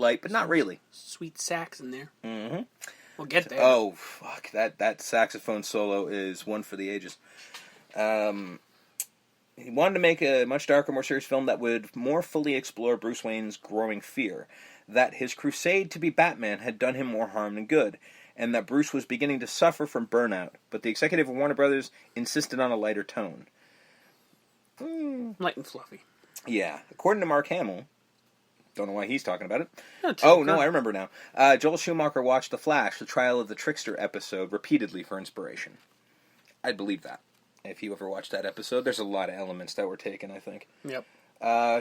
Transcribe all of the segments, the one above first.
light, but not really. Sweet sax in there. Mm-hmm. We'll get there. Oh, fuck. That saxophone solo is one for the ages. He wanted to make a much darker, more serious film that would more fully explore Bruce Wayne's growing fear that his crusade to be Batman had done him more harm than good, and that Bruce was beginning to suffer from burnout, but the executive of Warner Brothers insisted on a lighter tone. Light and fluffy. Yeah. According to Mark Hamill, don't know why he's talking about it. No, I remember now. Joel Schumacher watched The Flash, the Trial of the Trickster episode, repeatedly for inspiration. I'd believe that. If you ever watched that episode, there's a lot of elements that were taken, I think. Yep.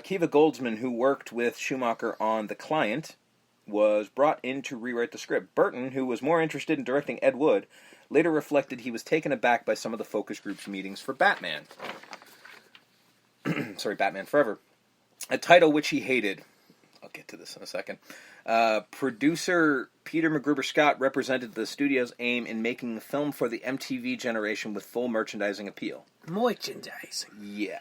Kiva Goldsman, who worked with Schumacher on The Client, was brought in to rewrite the script. Burton, who was more interested in directing Ed Wood, later reflected he was taken aback by some of the focus group's meetings for Batman. Batman Forever. A title which he hated. I'll get to this in a second. Producer Peter McGruber-Scott represented the studio's aim in making the film for the MTV generation with full merchandising appeal. Merchandising. Yeah.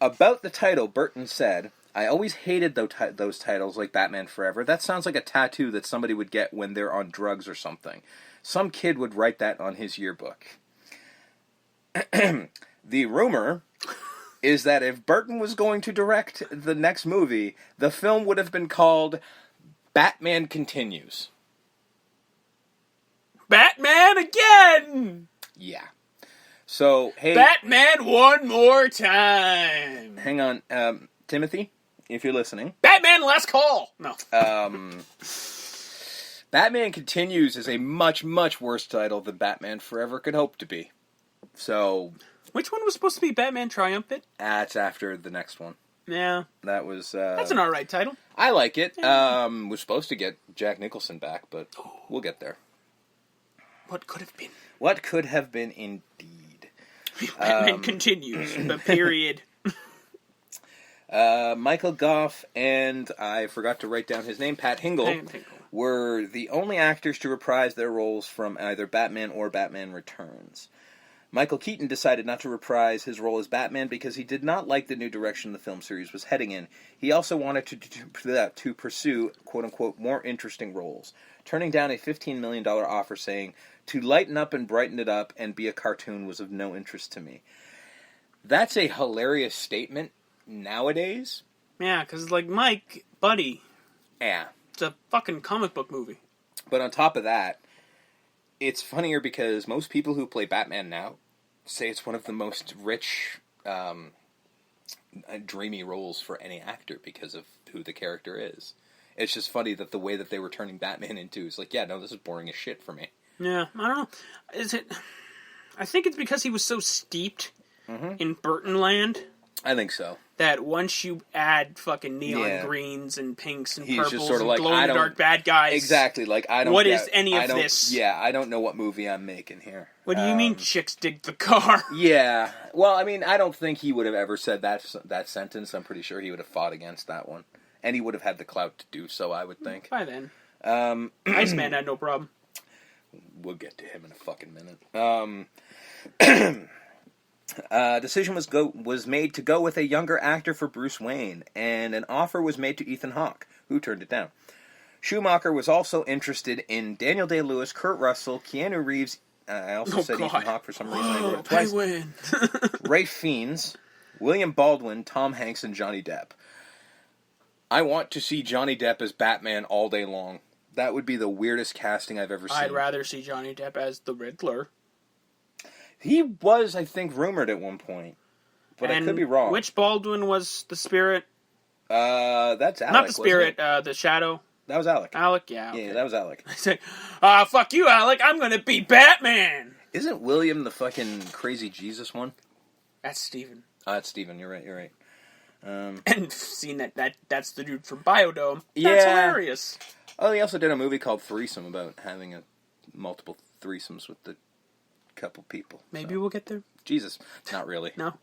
About the title, Burton said, "I always hated those titles like Batman Forever. That sounds like a tattoo that somebody would get when they're on drugs or something. Some kid would write that on his yearbook." The rumor is that if Burton was going to direct the next movie, the film would have been called Batman Continues. Batman again! Yeah. So, hey... Batman one more time! Hang on, Timothy, if you're listening. Batman last call! No. Batman Continues is a much, much worse title than Batman Forever could hope to be. So... Which one was supposed to be Batman Triumphant? It's after the next one. Yeah. That was... That's an alright title. I like it. Yeah. We're supposed to get Jack Nicholson back, but we'll get there. What could have been? What could have been indeed. Batman Continues. The period. Michael Goff and, I forgot to write down his name, Pat Hingle, were the only actors to reprise their roles from either Batman or Batman Returns. Michael Keaton decided not to reprise his role as Batman because he did not like the new direction the film series was heading in. He also wanted to pursue, quote-unquote, more interesting roles, turning down a $15 million offer saying, "To lighten up and brighten it up and be a cartoon was of no interest to me." That's a hilarious statement nowadays. Yeah, because, like, Mike, buddy. Yeah. It's a fucking comic book movie. But on top of that, it's funnier because most people who play Batman now say it's one of the most rich, dreamy roles for any actor because of who the character is. It's just funny that the way that they were turning Batman into is like, yeah, no, this is boring as shit for me. Yeah, I don't know. Is it... I think it's because he was so steeped in Burton land. I think so. That once you add fucking neon greens and pinks and purples just sort of and like, glow-in-the-dark bad guys. Exactly, like, I don't What get, is any of this? Yeah, I don't know what movie I'm making here. What do you mean chicks dig the car? Yeah. Well, I mean, I don't think he would have ever said that sentence. I'm pretty sure he would have fought against that one. And he would have had the clout to do so, I would think. By then. Iceman had no problem. We'll get to him in a fucking minute. Decision was made to go with a younger actor for Bruce Wayne, and an offer was made to Ethan Hawke, who turned it down. Schumacher was also interested in Daniel Day-Lewis, Kurt Russell, Keanu Reeves. I also said Ethan Hawke for some reason. I did it twice. Ralph Fiennes, William Baldwin, Tom Hanks, and Johnny Depp. I want to see Johnny Depp as Batman all day long. That would be the weirdest casting I've ever seen. I'd rather see Johnny Depp as the Riddler. He was, I think, rumored at one point. But I could be wrong. Which Baldwin was the Spirit? That's Alec. Not the Spirit, the Shadow. That was Alec. Alec, yeah. Okay. Yeah, that was Alec. I said, fuck you, Alec, I'm gonna be Batman! Isn't William the fucking crazy Jesus one? That's Steven. That's Steven, you're right. And seeing that's the dude from Biodome. That's hilarious. Oh, he also did a movie called Threesome about having multiple threesomes with the couple people. Maybe we'll get there. Jesus, not really. No?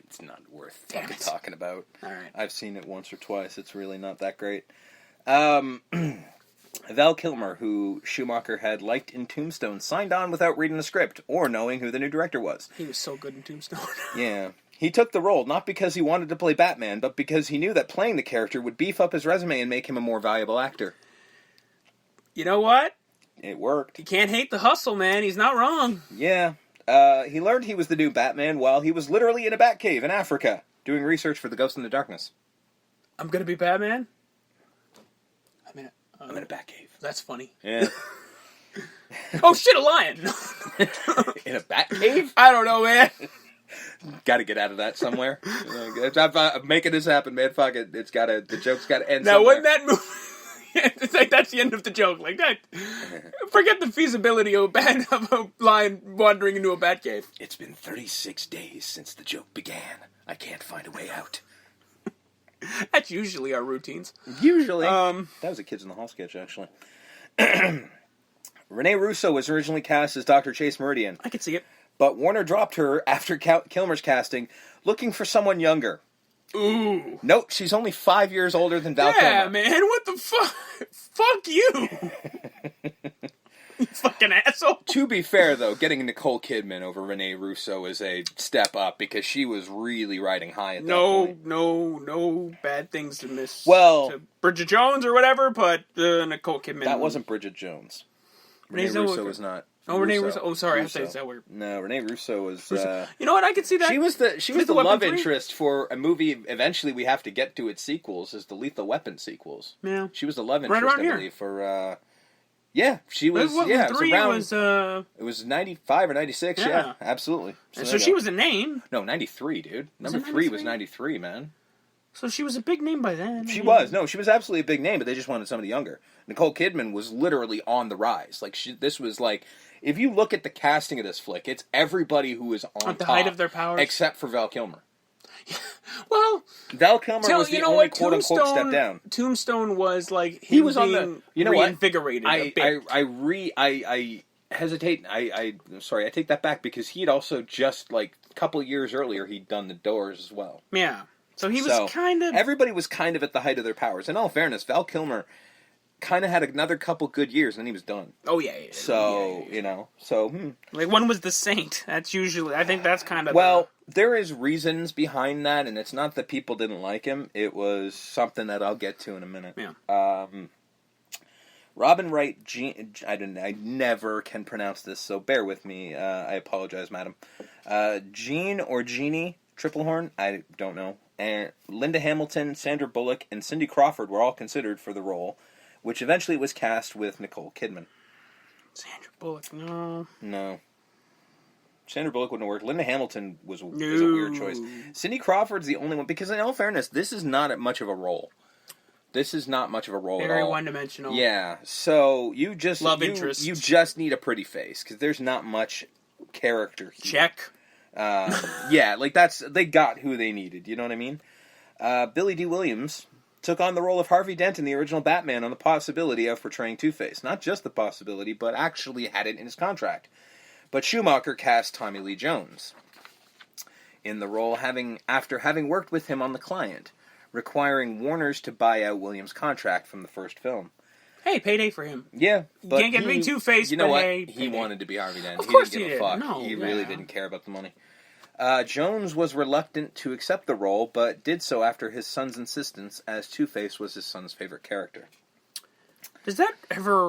It's not worth fucking talking about. Alright. I've seen it once or twice. It's really not that great. Val Kilmer, who Schumacher had liked in Tombstone, signed on without reading the script or knowing who the new director was. He was so good in Tombstone. Yeah. He took the role not because he wanted to play Batman, but because he knew that playing the character would beef up his resume and make him a more valuable actor. You know what? It worked. You can't hate the hustle, man. He's not wrong. Yeah. He learned he was the new Batman while he was literally in a Batcave in Africa, doing research for the Ghost in the Darkness. I'm gonna be Batman? I'm in a Batcave. That's funny. Yeah. Oh shit, a lion! In a Batcave? I don't know, man. Got to get out of that somewhere. I'm making this happen, man. Fuck it. The joke's got to end now, somewhere. wouldn't that movie... it's like, that's the end of the joke. Like, that... Forget the feasibility of a lion wandering into a Batcave. It's been 36 days since the joke began. I can't find a way out. That's usually our routines. Usually. That was a Kids in the Hall sketch, actually. Rene Russo was originally cast as Dr. Chase Meridian. I could see it. But Warner dropped her after Kilmer's casting, looking for someone younger. Ooh. Nope, she's only 5 years older than Val Kilmer. Yeah, man, what the fuck? Fuck you! You fucking asshole. To be fair, though, getting Nicole Kidman over Rene Russo is a step up because she was really riding high at that point. No bad things to miss. Well, to Bridget Jones or whatever, but Nicole Kidman. That wasn't Bridget Jones. Rene Russo was not. Oh, Rene Russo. Oh, sorry, Russo. I said that weird. No, Rene Russo was. You know what? I could see that. She was the love interest for a movie. Eventually, we have to get to its sequels, is the Lethal Weapon sequels. Yeah, she was the love interest, right around I believe, for. Yeah, she was. What, yeah, three it was around. It was 95 or 96. Yeah, absolutely. So she was a name. No, 93, dude. Number 3 was 93, man. So she was a big name by then. She was. No, she was absolutely a big name, but they just wanted somebody younger. Nicole Kidman was literally on the rise. Like this was like, if you look at the casting of this flick, it's everybody who is on at the top, height of their powers, except for Val Kilmer. Well, Val Kilmer was the only quote unquote step down. Tombstone was like he was on the reinvigorated. I hesitate. Sorry, I take that back because he had also just like a couple years earlier he'd done The Doors as well. Yeah, so he was kind of everybody was kind of at the height of their powers. In all fairness, Val Kilmer kind of had another couple good years, and then he was done. Oh yeah. So you know, like one was The Saint. That's usually, I think that's kind of there is reasons behind that, and it's not that people didn't like him. It was something that I'll get to in a minute. Yeah. Robin Wright, I never can pronounce this, so bear with me. I apologize, madam. Jean or Jeannie Triplehorn, I don't know. And Linda Hamilton, Sandra Bullock, and Cindy Crawford were all considered for the role, which eventually was cast with Nicole Kidman. Sandra Bullock, no. Sandra Bullock wouldn't have worked. Linda Hamilton was a weird choice. Cindy Crawford's the only one, because in all fairness, this is not much of a role. Very one-dimensional. Yeah, so you just interest. You just need a pretty face, because there's not much character here. Check. Yeah, like they got who they needed, you know what I mean? Billy D. Williams took on the role of Harvey Dent in the original Batman on the possibility of portraying Two-Face. Not just the possibility, but actually had it in his contract. But Schumacher cast Tommy Lee Jones in the role after having worked with him on The Client, requiring Warner's to buy out Williams' contract from the first film. Hey, payday for him. Yeah, but you can't get me Two-Face. You know what? Hey, he wanted to be Harvey Dent. Of course he didn't give a fuck. No, he really didn't care about the money. Jones was reluctant to accept the role, but did so after his son's insistence, as Two-Face was his son's favorite character. Does that ever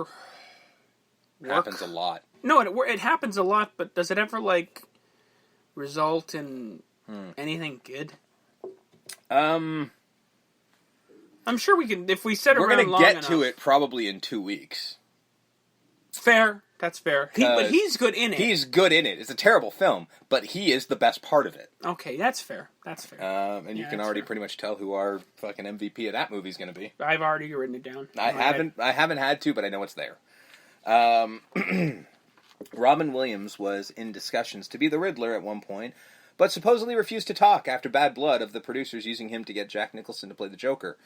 work? Happens a lot. No, it happens a lot, but does it ever, like, result in anything good? I'm sure we can, if we sit around long enough. We're going to get to it probably in 2 weeks. Fair. That's fair. But he's good in it. He's good in it. It's a terrible film, but he is the best part of it. Okay, that's fair. And you can already pretty much tell who our fucking MVP of that movie is going to be. I've already written it down. I haven't had to, but I know it's there. Robin Williams was in discussions to be the Riddler at one point, but supposedly refused to talk after bad blood of the producers using him to get Jack Nicholson to play the Joker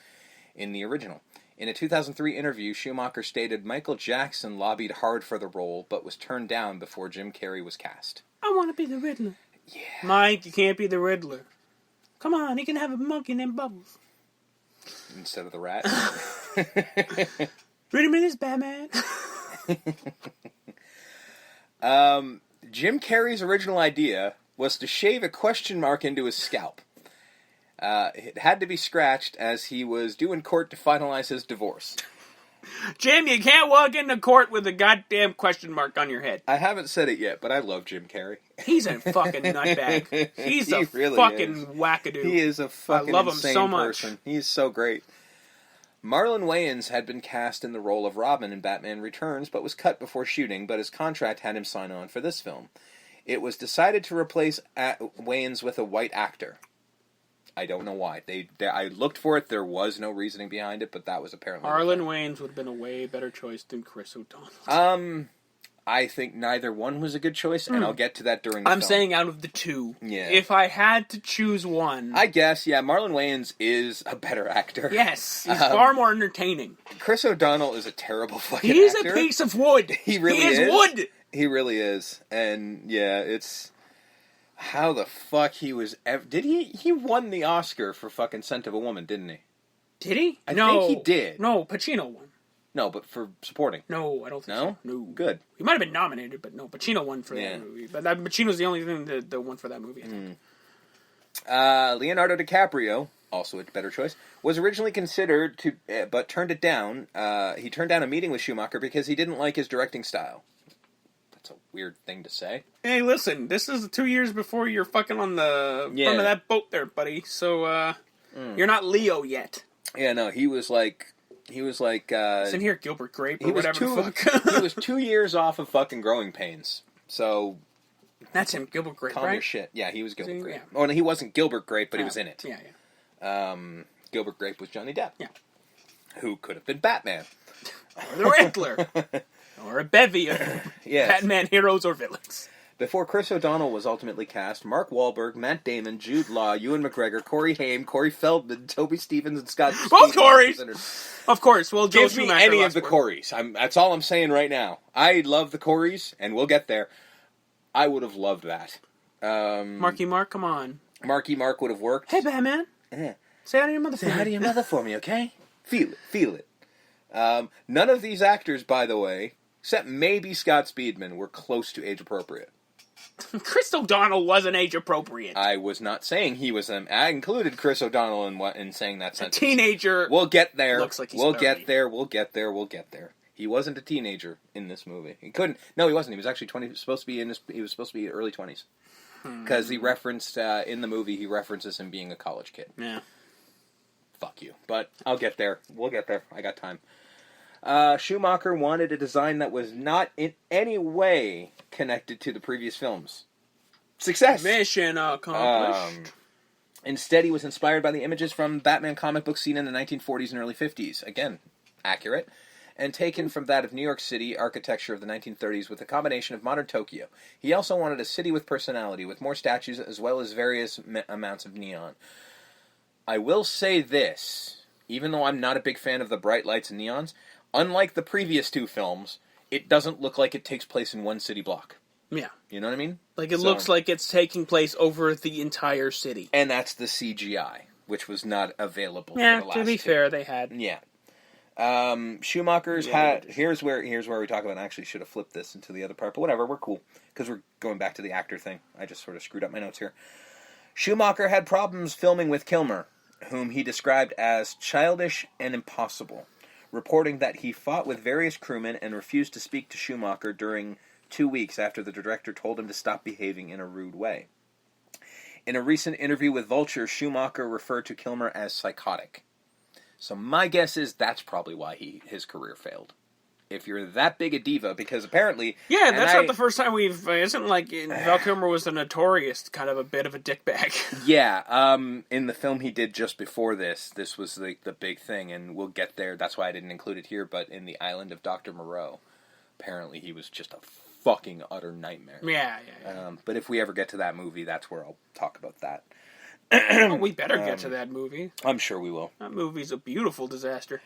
in the original. In a 2003 interview, Schumacher stated Michael Jackson lobbied hard for the role, but was turned down before Jim Carrey was cast. I want to be the Riddler. Yeah. Mike, you can't be the Riddler. Come on, he can have a monkey named Bubbles. Instead of the rat. Read him in his Batman. Jim Carrey's original idea was to shave a question mark into his scalp. It had to be scratched as he was due in court to finalize his divorce. Jim, you can't walk into court with a goddamn question mark on your head. I haven't said it yet, but I love Jim Carrey. He's a fucking nutbag. He's a really fucking wackadoo. He is a fucking I love him insane so much. person. He's so great. Marlon Wayans had been cast in the role of Robin in Batman Returns, but was cut before shooting, but his contract had him sign on for this film. It was decided to replace Wayans with a white actor. I don't know why. I looked for it. There was no reasoning behind it, but that was apparently... Marlon Wayans would have been a way better choice than Chris O'Donnell. I think neither one was a good choice, and I'll get to that during the film. I'm saying out of the two. Yeah. If I had to choose one... I guess, yeah, Marlon Wayans is a better actor. Yes, he's far more entertaining. Chris O'Donnell is a terrible fucking He's actor. a piece of wood. He really is. He is wood. He really is. And, yeah, it's... How the fuck he was... Did he won the Oscar for fucking Scent of a Woman, didn't he? Did he? I think he did. No, Pacino won. No, but for supporting. No, I don't think so. No? Good. He might have been nominated, but no, Pacino won for that movie. But Pacino's the only thing that won for that movie, I think. Leonardo DiCaprio, also a better choice, was originally considered to... but turned it down. He turned down a meeting with Schumacher because he didn't like his directing style. That's a weird thing to say. Hey, listen, this is 2 years before you're fucking on the front of that boat there, buddy. So, you're not Leo yet. Yeah, no, he was like... It's in here, Gilbert Grape or whatever the fuck. He was 2 years off of fucking growing pains. So... That's him, Gilbert Grape, calm right? your shit. Yeah, he was Gilbert Grape. Yeah. Oh, no, he wasn't Gilbert Grape, but he was in it. Yeah. Gilbert Grape was Johnny Depp. Yeah. Who could have been Batman. Or the Riddler. Or a bevy of Batman heroes or villains. Before Chris O'Donnell was ultimately cast, Mark Wahlberg, Matt Damon, Jude Law, Ewan McGregor, Corey Haim, Corey Feldman, Toby Stevens, and Scott... Both Corys! Of course, well, Joel Give me Schumacher any of the Corys. That's all I'm saying right now. I love the Corys, and we'll get there. I would have loved that. Marky Mark, come on. Marky Mark would have worked. Hey, Batman. Say hi to your mother for me. Say hi to your mother for me, okay? Feel it. None of these actors, by the way, except maybe Scott Speedman, were close to age appropriate. Chris O'Donnell wasn't age appropriate. I was not saying he was. I included Chris O'Donnell in saying that sentence. A teenager. We'll get there. Looks like he's 30. We'll get there. He wasn't a teenager in this movie. He couldn't. No, he wasn't. He was actually 20. He was supposed to be early 20s. Because he referenced in the movie, he references him being a college kid. Yeah. Fuck you. But I'll get there. We'll get there. I got time. Schumacher wanted a design that was not in any connected to the previous films. Success! Mission accomplished. Instead, he was inspired by the images from Batman comic book scene in the 1940s and early 50s. Again, accurate. And taken from that of New York City architecture of the 1930s with a combination of modern Tokyo. He also wanted a city with personality, with more statues as well as various amounts of neon. I will say this, even though I'm not a big fan of the bright lights and neons, unlike the previous two films, it doesn't look like it takes place in one city block. Yeah. You know what I mean? Like it looks like it's taking place over the entire city. And that's the CGI, which was not available for the last to be fair, they had. Yeah. Schumacher's had... Here's where we talk about... I actually should have flipped this into the other part, but whatever, we're cool. Because we're going back to the actor thing. I just sort of screwed up my notes here. Schumacher had problems filming with Kilmer, whom he described as childish and impossible, reporting that he fought with various crewmen and refused to speak to Schumacher during 2 weeks after the director told him to stop behaving in a rude way. In a recent interview with Vulture, Schumacher referred to Kilmer as psychotic. So my guess is that's probably why his career failed. If you're that big a diva, because apparently... Yeah, that's not the first time we've... Isn't like Val Kilmer was a notorious kind of a bit of a dickbag. Yeah, in the film he did just before this was the big thing, and we'll get there. That's why I didn't include it here, but in The Island of Dr. Moreau, apparently he was just a fucking utter nightmare. Yeah. But if we ever get to that movie, that's where I'll talk about that. Well, we better get to that movie. I'm sure we will. That movie's a beautiful disaster.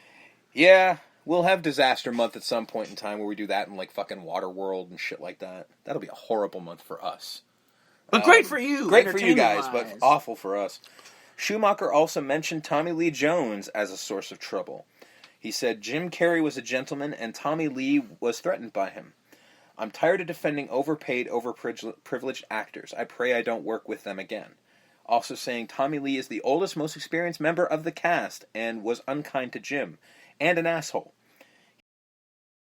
Yeah, we'll have Disaster Month at some point in time where we do that in like fucking Waterworld and shit like that. That'll be a horrible month for us. But great for you. Great for you guys, but awful for us. Schumacher also mentioned Tommy Lee Jones as a source of trouble. He said Jim Carrey was a gentleman and Tommy Lee was threatened by him. I'm tired of defending overpaid, overprivileged actors. I pray I don't work with them again. Also saying Tommy Lee is the oldest, most experienced member of the cast and was unkind to Jim, and an asshole.